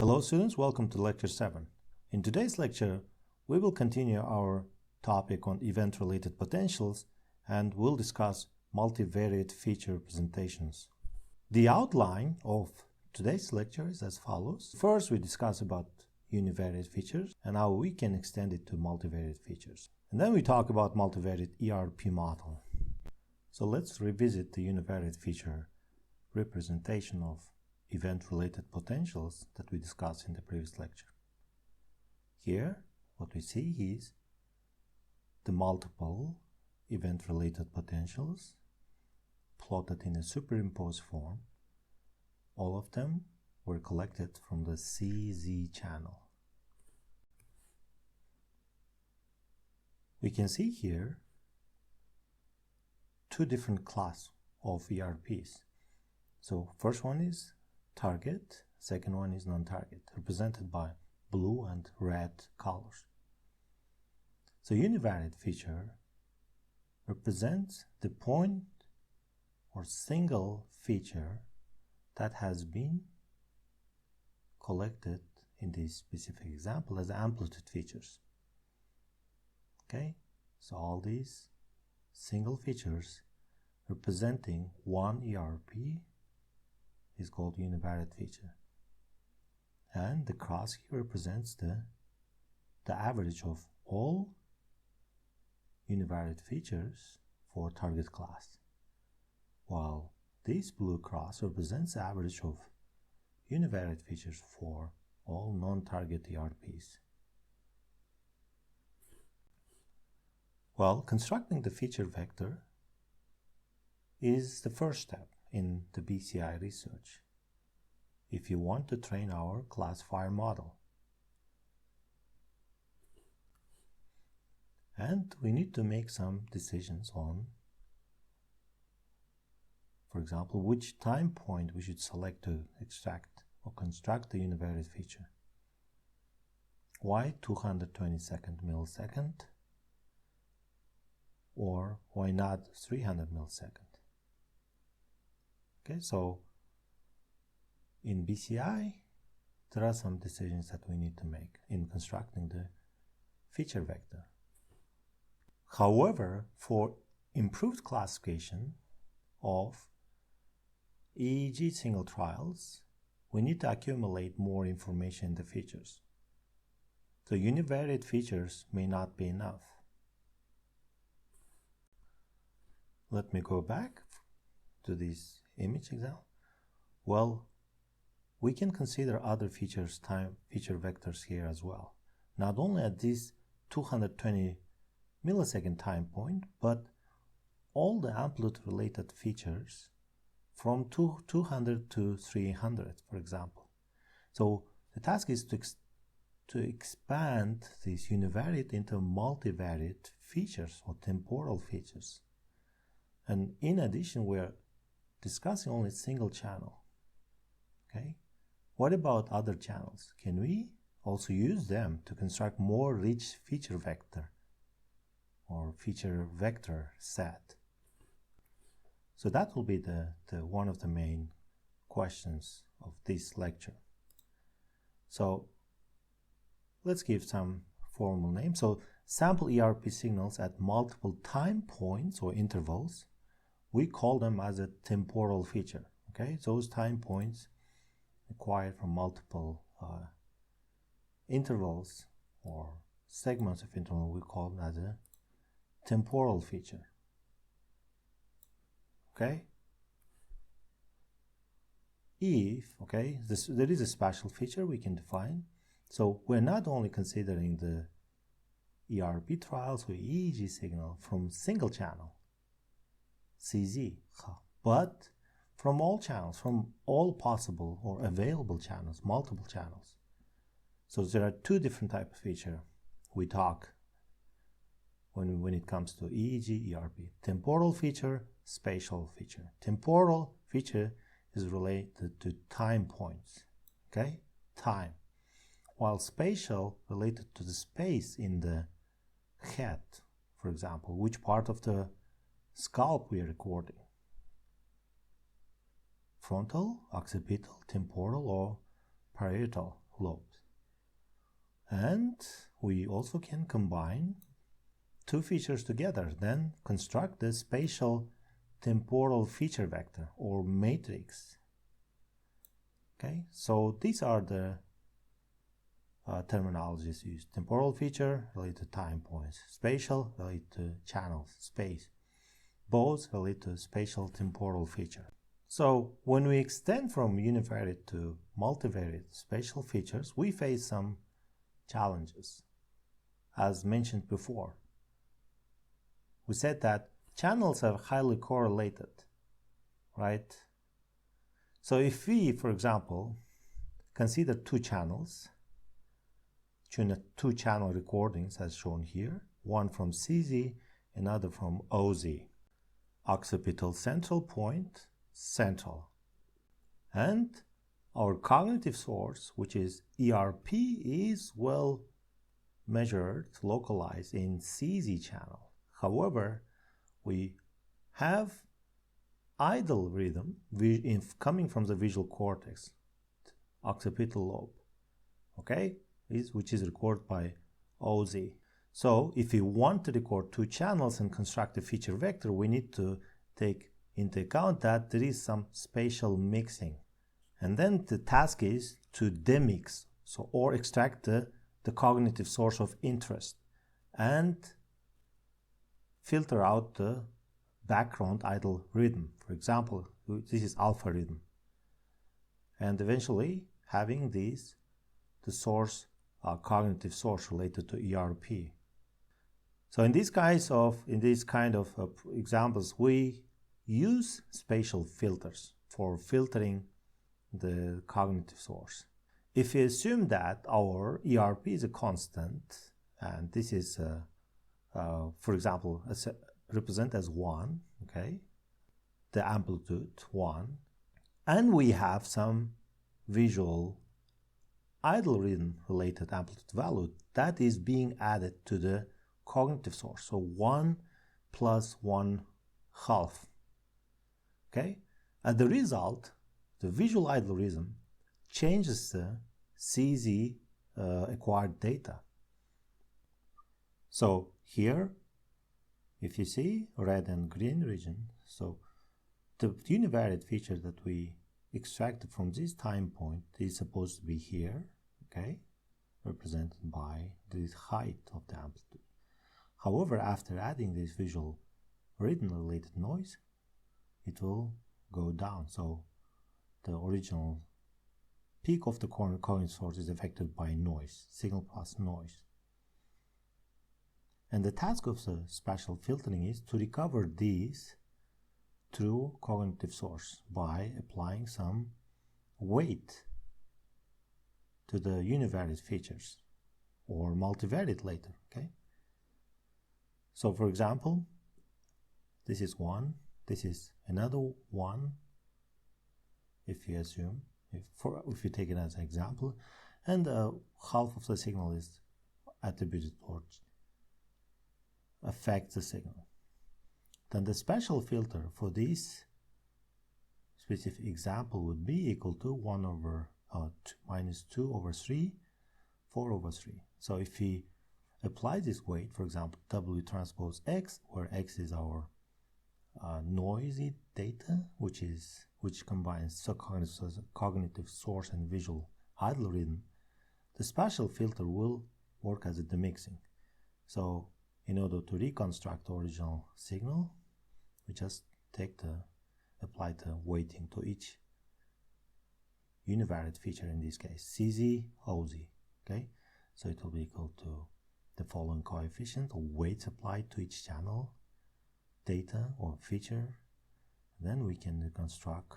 Hello students, welcome to lecture 7. In today's lecture, we will continue our topic on event-related potentials and we'll discuss multivariate feature representations. The outline of today's lecture is as follows. First, we discuss about univariate features and how we can extend it to multivariate features. And then we talk about multivariate ERP model. So let's revisit the univariate feature representation of event-related potentials that we discussed in the previous lecture. Here, what we see is the multiple event-related potentials plotted in a superimposed form. All of them were collected from the CZ channel. We can see here two different classes of ERPs. So first one is target, second one is non-target, represented by blue and red colors. So univariate feature represents the point or single feature that has been collected in this specific example as amplitude features. Okay, so all these single features representing one ERP is called univariate feature, and the cross here represents the average of all univariate features for target class, while this blue cross represents the average of univariate features for all non-target ERPs. Well, constructing the feature vector is the first step in the BCI research if you want to train our classifier model. And we need to make some decisions on, for example, which time point we should select to extract or construct the univariate feature. Why 222nd millisecond? Or why not 300 millisecond? Okay, so in BCI, there are some decisions that we need to make in constructing the feature vector. However, for improved classification of EEG signal trials, we need to accumulate more information in the features. So univariate features may not be enough. Let me go back to this image example. Well, we can consider other feature vectors here as well. Not only at this 220 millisecond time point, but all the amplitude related features from 200 to 300, for example. So the task is to expand this univariate into multivariate features or temporal features. And in addition, we're discussing only single channel. Okay, what about other channels? Can we also use them to construct more rich feature vector or feature vector set? So that will be the one of the main questions of this lecture. So let's give some formal names. So sample ERP signals at multiple time points or intervals, we call them as a temporal feature. Okay, those time points acquired from multiple intervals or segments of interval, we call them as a temporal feature. Okay, if there is a special feature we can define. So we're not only considering the ERP trials or EEG signal from single channel CZ, but from all channels, from all possible or available channels, multiple channels. So there are two different types of feature we talk when it comes to EEG, ERP. Temporal feature, spatial feature. Temporal feature is related to time points, okay? Time. While spatial related to the space in the head, for example, which part of the scalp we are recording. Frontal, occipital, temporal, or parietal, lobes. And we also can combine two features together, then construct the spatial temporal feature vector or matrix. Okay, so these are the terminologies used. Temporal feature related to time points, spatial related to channels, space. Both relate to spatial temporal feature. So when we extend from univariate to multivariate spatial features, we face some challenges. As mentioned before, we said that channels are highly correlated, right? So if we, for example, consider two channels, two channel recordings as shown here, one from CZ, another from OZ. Occipital central point, central. And our cognitive source, which is ERP, is well measured, localized in CZ channel. However, we have idle rhythm coming from the visual cortex, occipital lobe, okay, which is recorded by OZ. So if we want to record two channels and construct a feature vector, we need to take into account that there is some spatial mixing. And then the task is to demix, or extract the cognitive source of interest and filter out the background idle rhythm. For example, this is alpha rhythm. And eventually having the source, cognitive source related to ERP. So in these kind of examples, we use spatial filters for filtering the cognitive source. If we assume that our ERP is a constant, and this is, for example, represent as 1, okay, the amplitude 1, and we have some visual idle rhythm related amplitude value that is being added to the cognitive source, so 1 plus 1/2. Okay, as the result, the visual idle rhythm changes the CZ acquired data. So here, if you see red and green region, so the univariate feature that we extracted from this time point is supposed to be here, okay, represented by the height of the amplitude. However, after adding this visual rhythm related noise, it will go down. So the original peak of the cognitive source is affected by noise, signal plus noise. And the task of the spatial filtering is to recover these true cognitive source by applying some weight to the univariate features or multivariate later, okay? So for example, this is 1, this is another 1, if you assume, if you take it as an example, and half of the signal is attributed towards affect the signal. Then the spatial filter for this specific example would be equal to 1 over minus 2 over 3, 4 over 3. So if we apply this weight, for example, W transpose X, where X is our noisy data, which combines cognitive source and visual idle rhythm, the spatial filter will work as a demixing. So in order to reconstruct the original signal, we just apply the weighting to each univariate feature, in this case CZ, OZ, okay? So it will be equal to the following coefficient or weights applied to each channel data or feature. Then we can reconstruct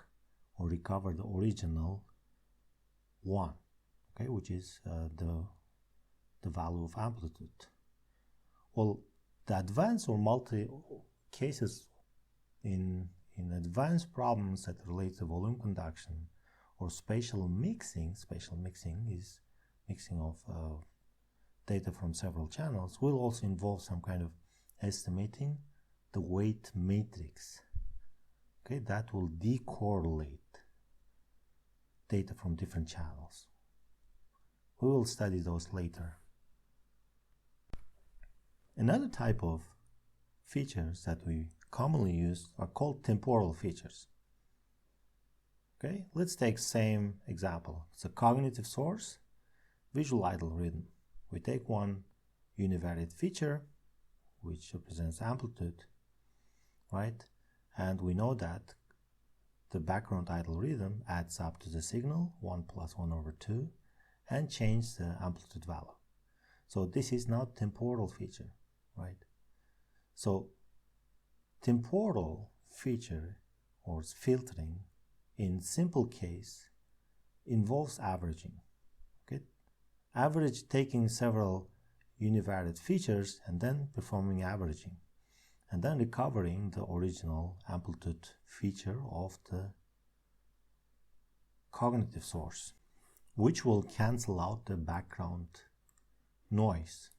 or recover the original 1, okay, which is the value of amplitude. Well, the advanced or multi cases in advanced problems that relate to volume conduction or spatial mixing is mixing of data from several channels, will also involve some kind of estimating the weight matrix, okay, that will decorrelate data from different channels. We will study those later. Another type of features that we commonly use are called temporal features. Okay, let's take same example. It's a cognitive source, visual idle rhythm. We take one univariate feature, which represents amplitude, right? And we know that the background idle rhythm adds up to the signal, 1 plus 1 over 2, and change the amplitude value. So this is not temporal feature, right? So temporal feature or filtering in simple case involves averaging. Okay, average taking several univariate features and then performing averaging, and then recovering the original amplitude feature of the cognitive source, which will cancel out the background noise.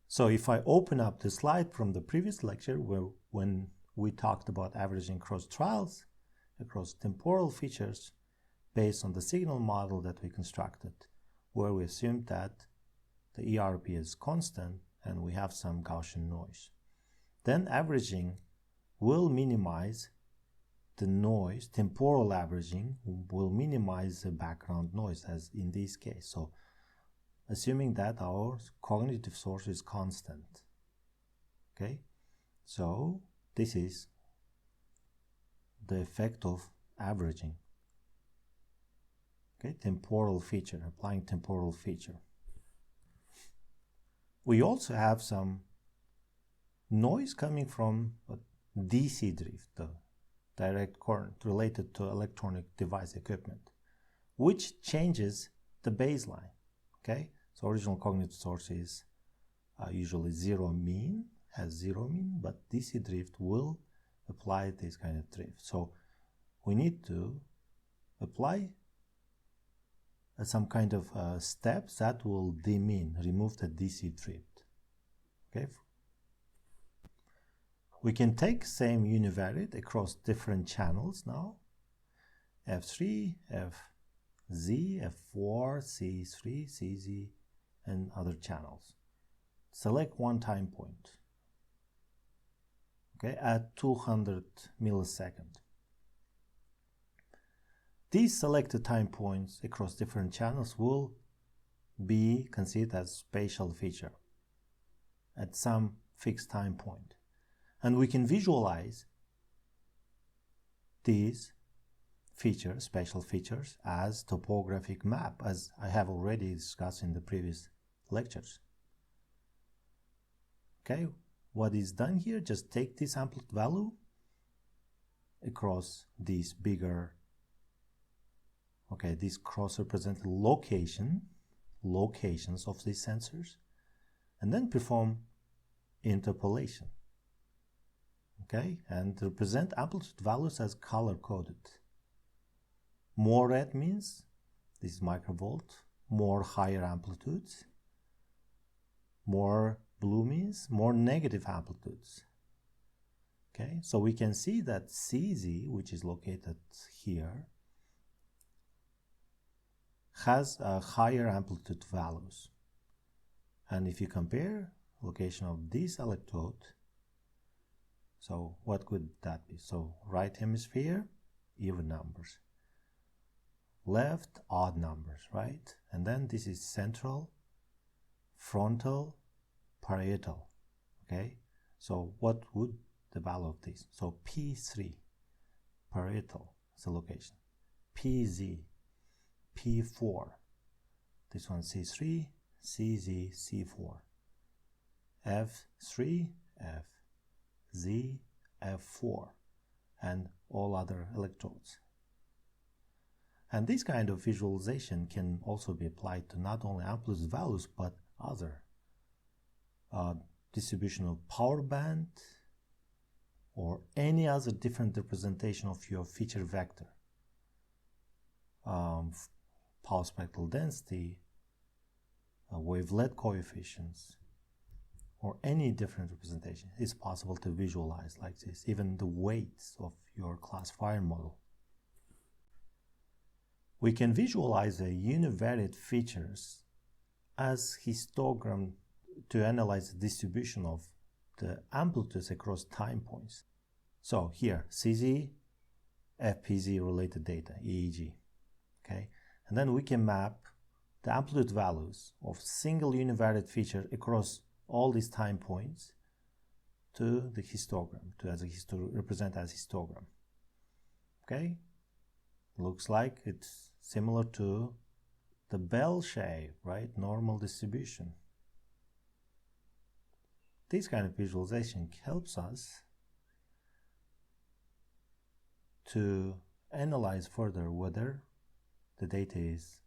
So if I open up the slide from the previous lecture when we talked about averaging across trials, across temporal features based on the signal model that we constructed, where we assumed that the ERP is constant and we have some Gaussian noise. Then averaging will minimize the noise, temporal averaging will minimize the background noise as in this case. So assuming that our cognitive source is constant. Okay, so this is the effect of averaging. Okay, temporal feature, applying temporal feature. We also have some noise coming from DC drift, the direct current related to electronic device equipment, which changes the baseline. Okay, so original cognitive source is usually has zero mean, but DC drift will apply this kind of drift. So we need to apply some kind of steps that will demean, remove the DC drift. Okay, we can take same univariate across different channels now, F3, FZ, F4, C3, CZ, and other channels. Select one time point, okay, at 200 milliseconds. These selected time points across different channels will be considered as spatial feature at some fixed time point. And we can visualize these features, spatial features, as topographic map, as I have already discussed in the previous lectures. Okay, what is done here, just take this amplitude value across these bigger, okay, these cross-represented locations of these sensors, and then perform interpolation. Okay, and represent amplitude values as color-coded. More red means this is microvolt, more higher amplitudes. More blue means more negative amplitudes. Okay, so we can see that CZ, which is located here, has higher amplitude values. And if you compare location of this electrode, so what could that be? So right hemisphere, even numbers. Left, odd numbers, right? And then this is central, frontal, parietal. Okay, so what would the value of this? So P3, parietal is the location. PZ, P4. This one C3, CZ, C4. F3, FZ, F4, and all other electrodes. And this kind of visualization can also be applied to not only amplitude values, but other distribution of power band or any other different representation of your feature vector. Power spectral density, wavelet coefficients, or any different representation is possible to visualize like this, even the weights of your classifier model. We can visualize the univariate features as histogram to analyze the distribution of the amplitudes across time points. So here, CZ, FPZ related data, EEG. Okay, and then we can map the amplitude values of single univariate feature across all these time points to the histogram, represent as histogram. Okay, looks like it's similar to the bell shape, right? Normal distribution. This kind of visualization helps us to analyze further whether the data is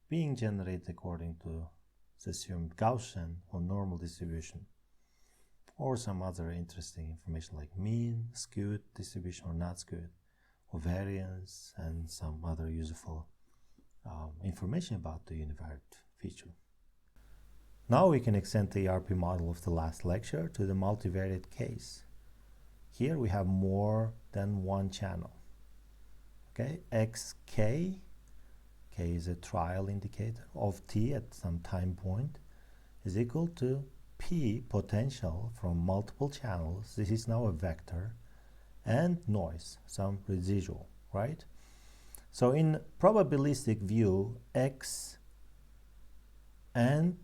being generated according to the assumed Gaussian or normal distribution, or some other interesting information like mean, skewed distribution or not skewed, or variance, and some other useful information about the univariate feature. Now we can extend the ERP model of the last lecture to the multivariate case. Here we have more than one channel. Okay, xk, k is a trial indicator of t at some time point, is equal to p potential from multiple channels. This is now a vector, and noise, some residual, right? So in probabilistic view, x and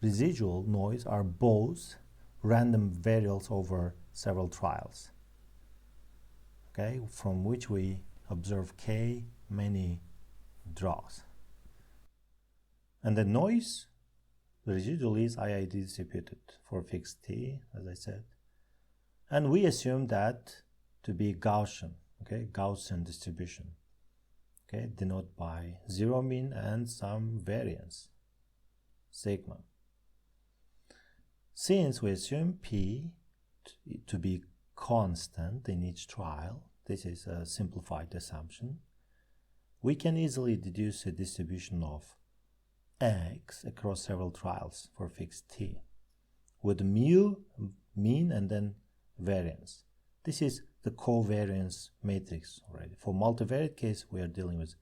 residual noise are both random variables over several trials, okay, from which we observe k many draws. And the noise, the residual is IID distributed for fixed t, as I said. And we assume that to be Gaussian, okay, Gaussian distribution, okay, denoted by zero mean and some variance, sigma. Since we assume p to be constant in each trial, this is a simplified assumption, we can easily deduce a distribution of x across several trials for fixed t, with mu, mean, and then variance. This is the covariance matrix already. For multivariate case, we are dealing with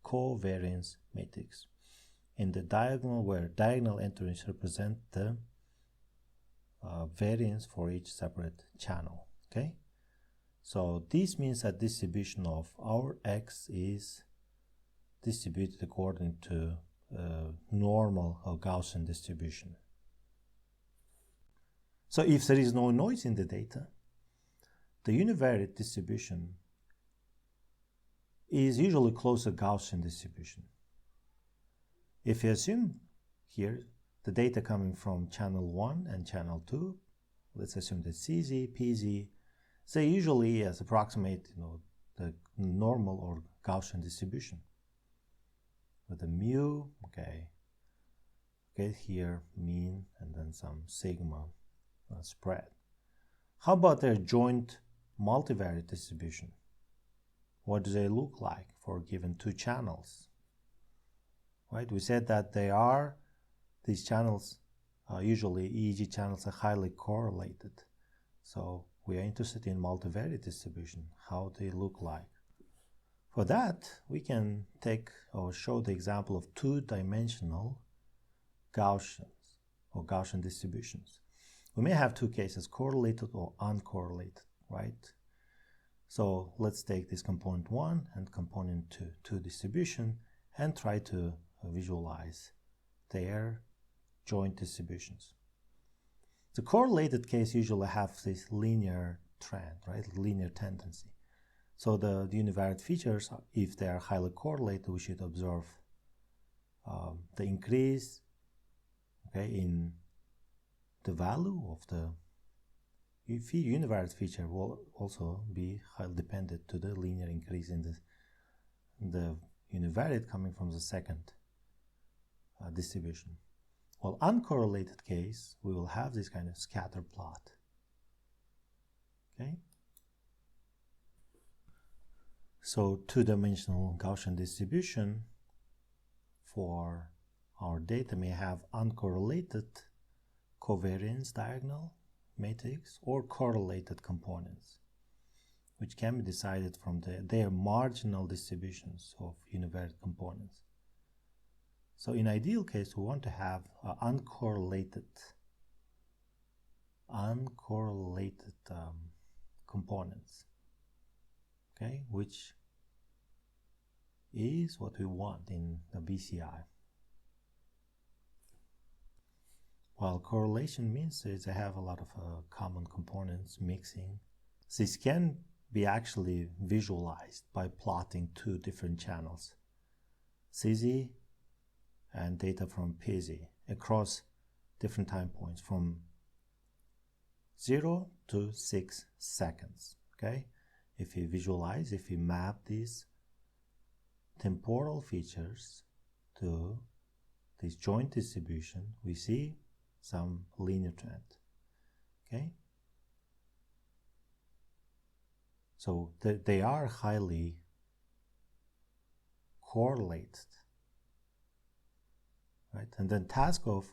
covariance matrix. In the diagonal, where diagonal entries represent the variance for each separate channel, okay? So this means that distribution of our x is distributed according to normal or Gaussian distribution. So if there is no noise in the data, the univariate distribution is usually close to Gaussian distribution. If you assume here the data coming from channel 1 and channel 2, let's assume that CZ, PZ, they usually approximate the normal or Gaussian distribution with the mu, okay, here mean and then some sigma spread. How about their joint multivariate distribution? What do they look like for given two channels? Right, we said that these channels, usually EEG channels, are highly correlated. So we are interested in multivariate distribution, how they look like. For that, we can take or show the example of two-dimensional Gaussians or Gaussian distributions. We may have two cases, correlated or uncorrelated, right? So let's take this component 1 and component 2 distribution and try to visualize their joint distributions. The correlated case usually have this linear trend, right? Linear tendency. So the univariate features, if they are highly correlated, we should observe the increase, okay, in the value of the univariate feature will also be highly dependent to the linear increase in the univariate coming from the second distribution. Well, uncorrelated case, we will have this kind of scatter plot. Okay. So two-dimensional Gaussian distribution for our data may have uncorrelated covariance diagonal matrix or correlated components. which can be decided from their marginal distributions of univariate components. So in ideal case, we want to have uncorrelated components, okay, which is what we want in the BCI. While correlation means is they have a lot of common components mixing. This can be actually visualized by plotting two different channels, CZ and data from PZ, across different time points from 0 to 6 seconds. Okay, if we visualize, if we map these temporal features to this joint distribution, we see some linear trend. Okay, so they are highly correlated, right? And then task of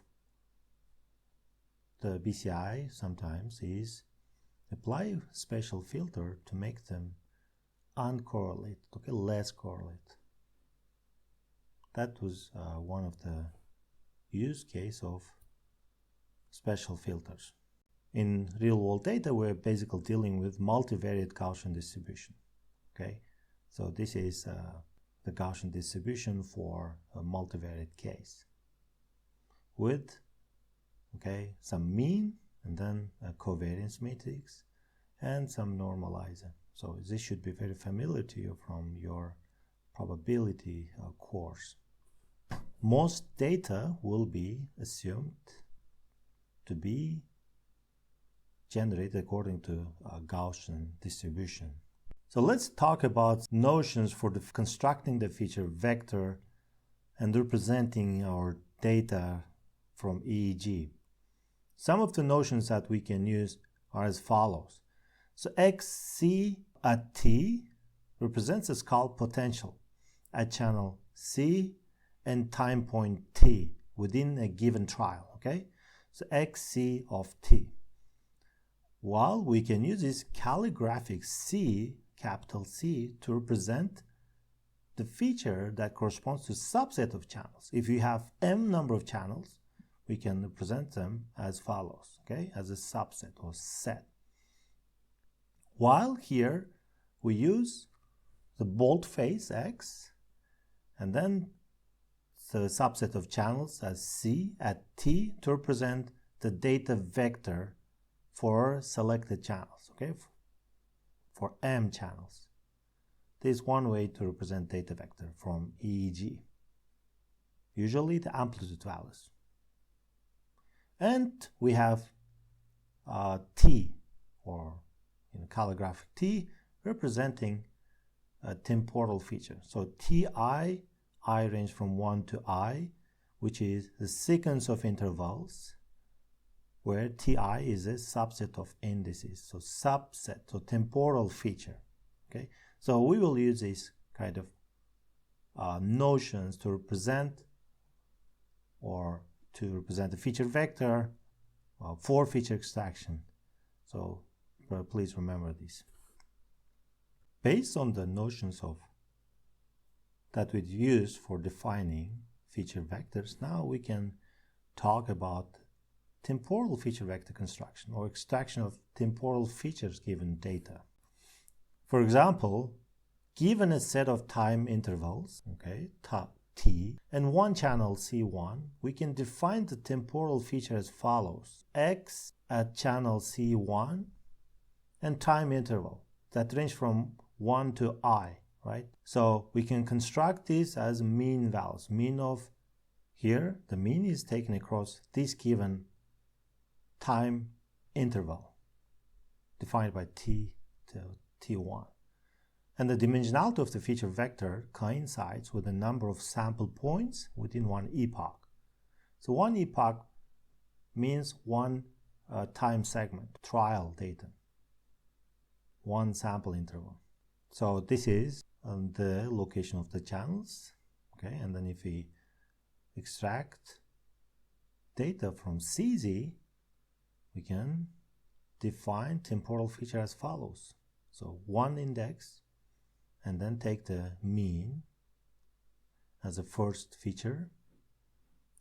the BCI sometimes is apply special filter to make them uncorrelated, okay, less correlated. That was one of the use case of special filters. In real world data, we're basically dealing with multivariate Gaussian distribution. Okay, so this is the Gaussian distribution for a multivariate case with, okay, some mean and then a covariance matrix and some normalizer. So this should be very familiar to you from your probability course. Most data will be assumed to be generated according to a Gaussian distribution. So let's talk about notions for constructing the feature vector and representing our data from EEG. Some of the notions that we can use are as follows. So XC at T represents a scaled potential at channel C and time point T within a given trial, okay? So XC of T. While we can use this calligraphic C, capital C, to represent the feature that corresponds to subset of channels. If you have M number of channels, we can represent them as follows, okay, as a subset or set. While here we use the boldface X and then the subset of channels as C at T to represent the data vector for selected channels, okay, for M channels. This is one way to represent data vector from EEG, usually the amplitude values. And we have T, or calligraphic T, representing a temporal feature. So TI, I range from 1 to I, which is the sequence of intervals, where TI is a subset of indices. So subset, so temporal feature. Okay, so we will use these kind of notions to represent the feature vector for feature extraction. So please remember this. Based on the notions that we use for defining feature vectors, now we can talk about temporal feature vector construction or extraction of temporal features given data. For example, given a set of time intervals, okay, T, and one channel C1, we can define the temporal feature as follows. X at channel C1 and time interval that range from 1 to I, right? So we can construct this as mean values. Mean of here, the mean is taken across this given time interval defined by T to T1. And the dimensionality of the feature vector coincides with the number of sample points within one epoch. So one epoch means one time segment, trial data, one sample interval. So this is the location of the channels, okay? And then if we extract data from CZ, we can define temporal feature as follows. So one index, and then take the mean as a first feature,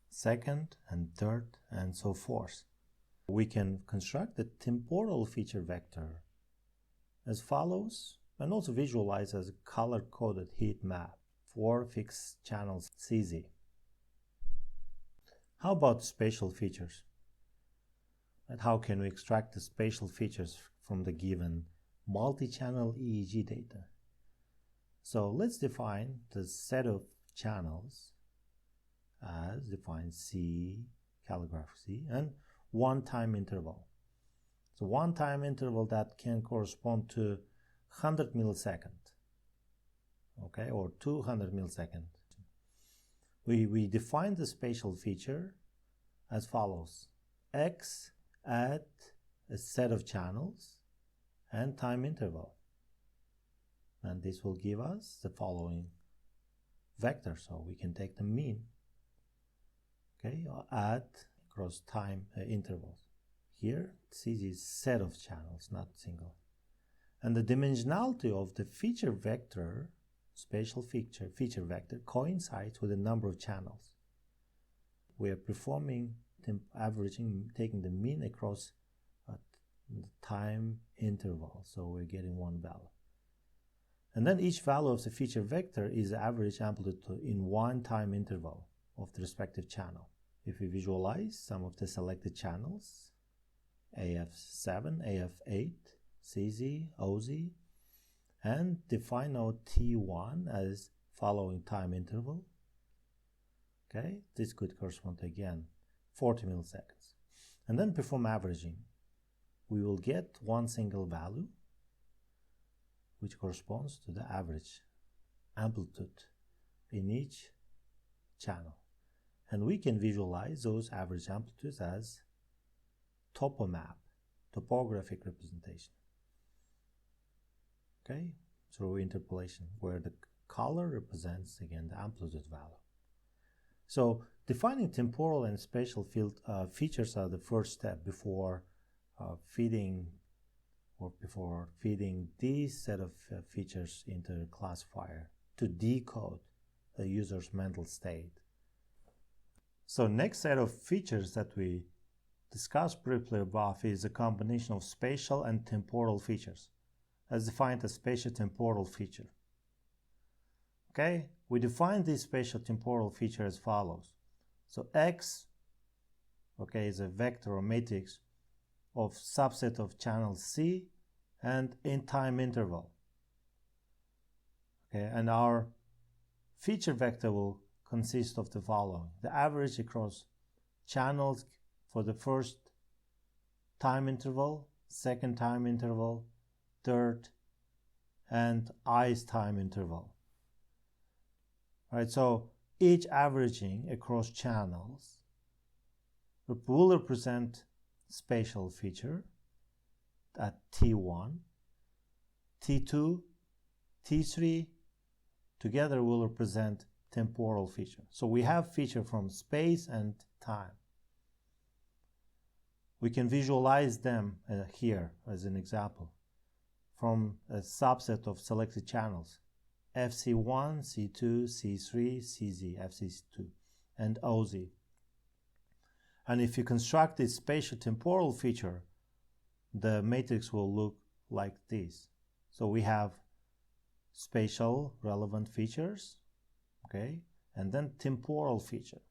second and third, and so forth. We can construct the temporal feature vector as follows, and also visualize as a color-coded heat map for fixed channels CZ. How about spatial features? And how can we extract the spatial features from the given multi-channel EEG data? So let's define the set of channels as define C, calligraph C, and one time interval. So one time interval that can correspond to 100 milliseconds, okay, or 200 milliseconds. We define the spatial feature as follows: X at a set of channels and time interval. And this will give us the following vector. So we can take the mean, okay, at across time intervals. Here, CZ is set of channels, not single. And the dimensionality of the feature vector, spatial feature vector, coincides with the number of channels. We are performing averaging, taking the mean across the time interval. So we're getting one value. And then each value of the feature vector is the average amplitude in one time interval of the respective channel. If we visualize some of the selected channels, AF7, AF8, CZ, OZ, and define our T1 as following time interval. Okay, this could correspond to, again, 40 milliseconds. And then perform averaging. We will get one single value, which corresponds to the average amplitude in each channel. And we can visualize those average amplitudes as topomap, topographic representation, okay, through interpolation, where the color represents, again, the amplitude value. So defining temporal and spatial field features are the first step before feeding these set of features into the classifier to decode the user's mental state. So next set of features that we discussed briefly above is a combination of spatial and temporal features, as defined as spatial-temporal feature. Okay, we define this spatial-temporal feature as follows. So X, okay, is a vector or matrix of subset of channels C and in time interval. Okay, and our feature vector will consist of the following: the average across channels for the first time interval, second time interval, third, and I's time interval. All right, so each averaging across channels will represent spatial feature at T1, T2, T3 together will represent temporal feature. So we have feature from space and time. We can visualize them here as an example from a subset of selected channels: FC1, C2, C3, CZ, FC2, and OZ. And if you construct this spatial temporal feature, the matrix will look like this. So we have spatial relevant features, okay, and then temporal feature.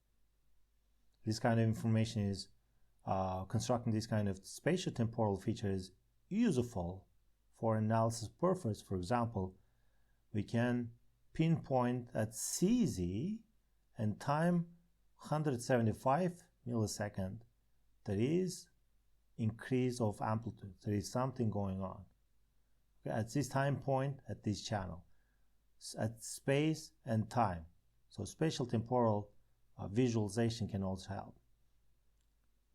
This kind of information is constructing this kind of spatial temporal feature is useful for analysis purpose. For example, we can pinpoint at CZ and time 175 millisecond there is increase of amplitude. There is something going on, okay, at this time point at this channel, at space and time. So spatial temporal visualization can also help.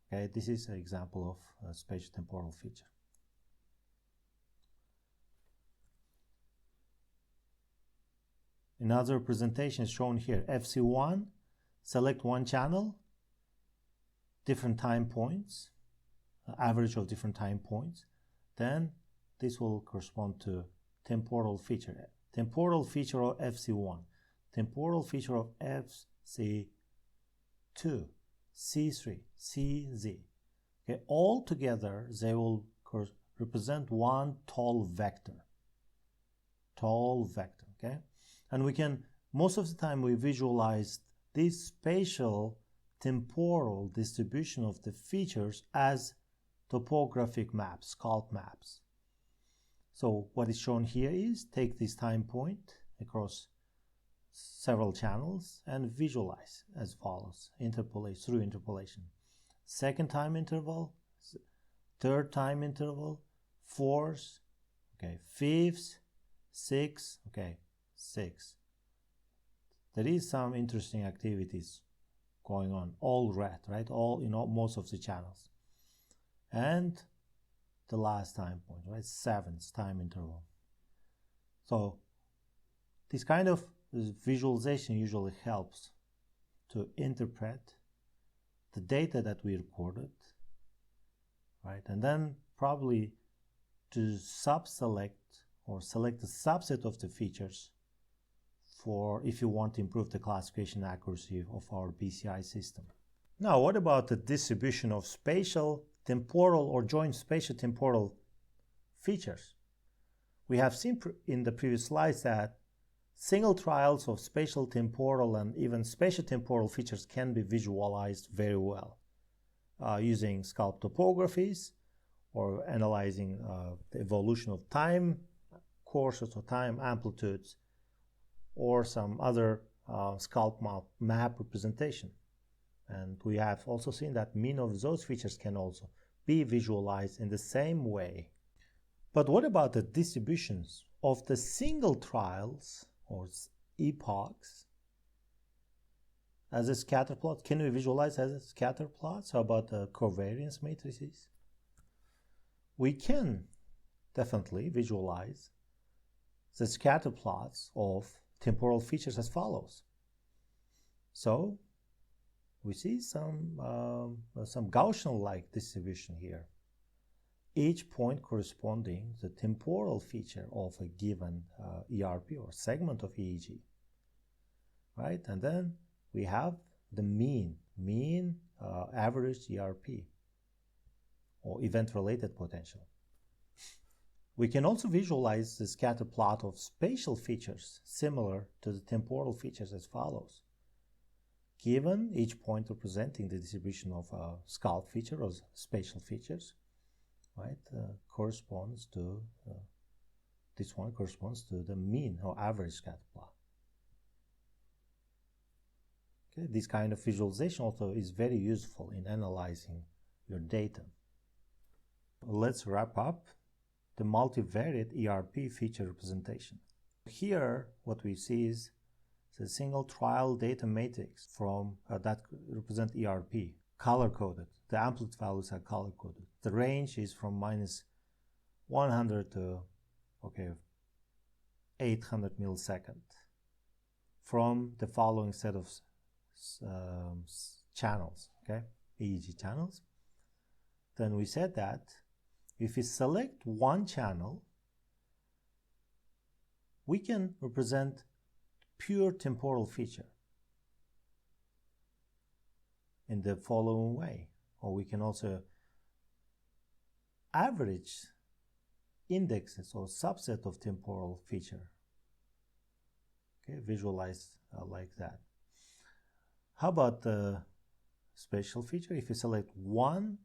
Okay, this is an example of a spatial temporal feature. Another representation is shown here. FC1, select one channel, different time points, average of different time points. Then this will correspond to temporal feature. Temporal feature of FC1, temporal feature of FC2, C3, CZ. Okay, all together they will represent one tall vector. Okay, and we can, most of the time we visualize this spatial temporal distribution of the features as topographic maps, scalp maps. So what is shown here is take this time point across several channels and visualize as follows, through interpolation. Second time interval, third time interval, fourth, okay, fifth, sixth, okay, sixth. There is some interesting activities going on, all red, right? All in most of the channels. And the last time point, right? Seventh time interval. So this kind of visualization usually helps to interpret the data that we recorded, right? And then probably to select or select a subset of the features for if you want to improve the classification accuracy of our BCI system. Now, what about the distribution of spatial, temporal, or joint spatial temporal features? We have seen in the previous slides that single trials of spatial temporal and even spatial temporal features can be visualized very well using scalp topographies or analyzing the evolution of time courses or time amplitudes or some other scalp map representation. And we have also seen that many of those features can also be visualized in the same way. But what about the distributions of the single trials or epochs as a scatter plot? Can we visualize as a scatter plots? How about the covariance matrices? We can definitely visualize the scatter plots of temporal features as follows. So we see some Gaussian-like distribution here. Each point corresponding to the temporal feature of a given ERP or segment of EEG, right? And then we have the mean average ERP or event-related potential. We can also visualize the scatter plot of spatial features similar to the temporal features as follows. Given each point representing the distribution of a scalp feature or spatial features, right, corresponds to this one corresponds to the mean or average scatter plot. Okay, this kind of visualization also is very useful in analyzing your data. Let's wrap up the multivariate ERP feature representation. Here, what we see is the single trial data matrix from that represent ERP, color-coded. The amplitude values are color-coded. The range is from -100 to 800 millisecond from the following set of channels, okay, EEG channels. Then we said that if we select one channel, we can represent pure temporal feature in the following way, or we can also average indexes or subset of temporal feature. Okay, visualize like that. How about the spatial feature? If you select one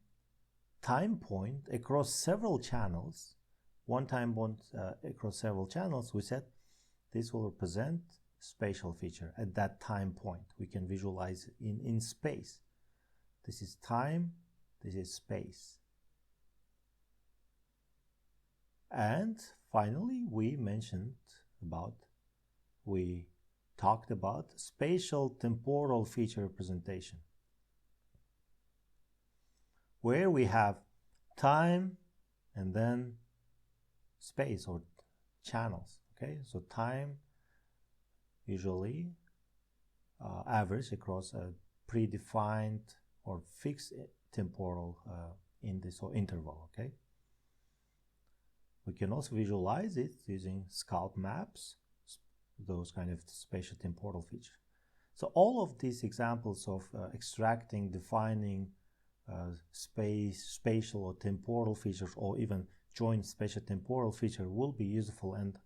time point across several channels, across several channels, we said this will represent spatial feature at that time point. We can visualize in space. This is time, this is space. And finally, we talked about spatial temporal feature representation, where we have time and then space or channels. Okay, so time usually average across a predefined or fixed temporal index or interval. Okay, We can also visualize it using scalp maps, those kind of spatial temporal features. So all of these examples of extracting, defining spatial or temporal features, or even joint spatial temporal feature, will be useful and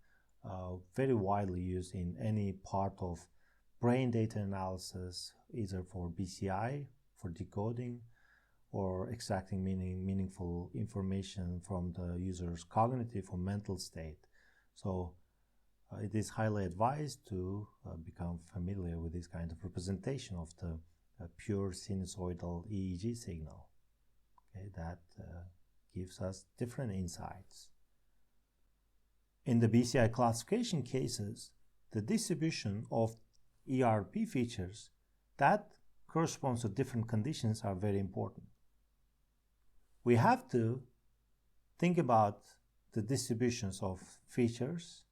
very widely used in any part of brain data analysis, either for BCI, for decoding, or extracting meaningful information from the user's cognitive or mental state. So it is highly advised to become familiar with this kind of representation of the pure sinusoidal EEG signal. Okay, that gives us different insights. In the BCI classification cases, the distribution of ERP features that corresponds to different conditions are very important. We have to think about the distributions of features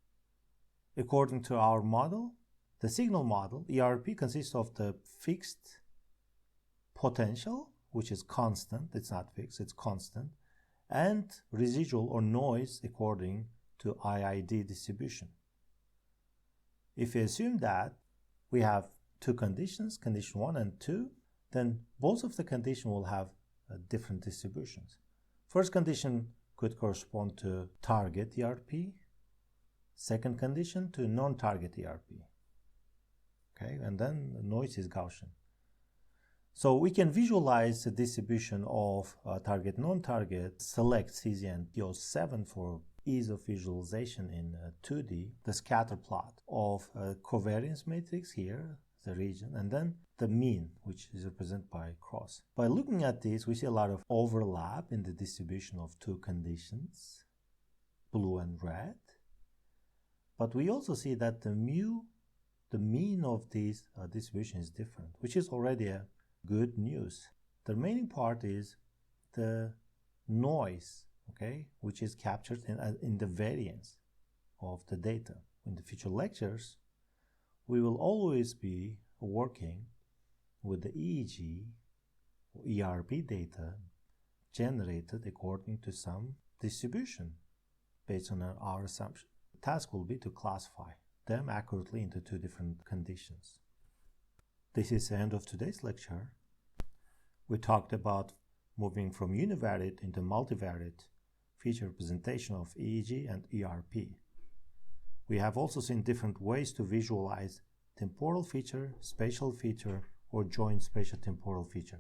according to our model. The signal model, ERP, consists of the fixed potential, which is constant, it's not fixed, it's constant, and residual or noise according to IID distribution. If we assume that we have two conditions, condition 1 and 2, then both of the conditions will have different distributions. First condition could correspond to target ERP, second condition to non-target ERP. Okay, and then the noise is Gaussian. So we can visualize the distribution of target, non-target, select CZ and PO7 for ease of visualization in 2D, the scatter plot of a covariance matrix here, the region, and then the mean, which is represented by cross. By looking at this, we see a lot of overlap in the distribution of two conditions, blue and red. But we also see that the mean of this distribution is different, which is already a good news. The remaining part is the noise, okay, which is captured in the variance of the data. In the future lectures, we will always be working with the EEG or ERP data generated according to some distribution based on our assumption. The task will be to classify them accurately into two different conditions. This is the end of today's lecture. We talked about moving from univariate into multivariate feature representation of EEG and ERP. We have also seen different ways to visualize temporal feature, spatial feature, or joint spatial temporal feature.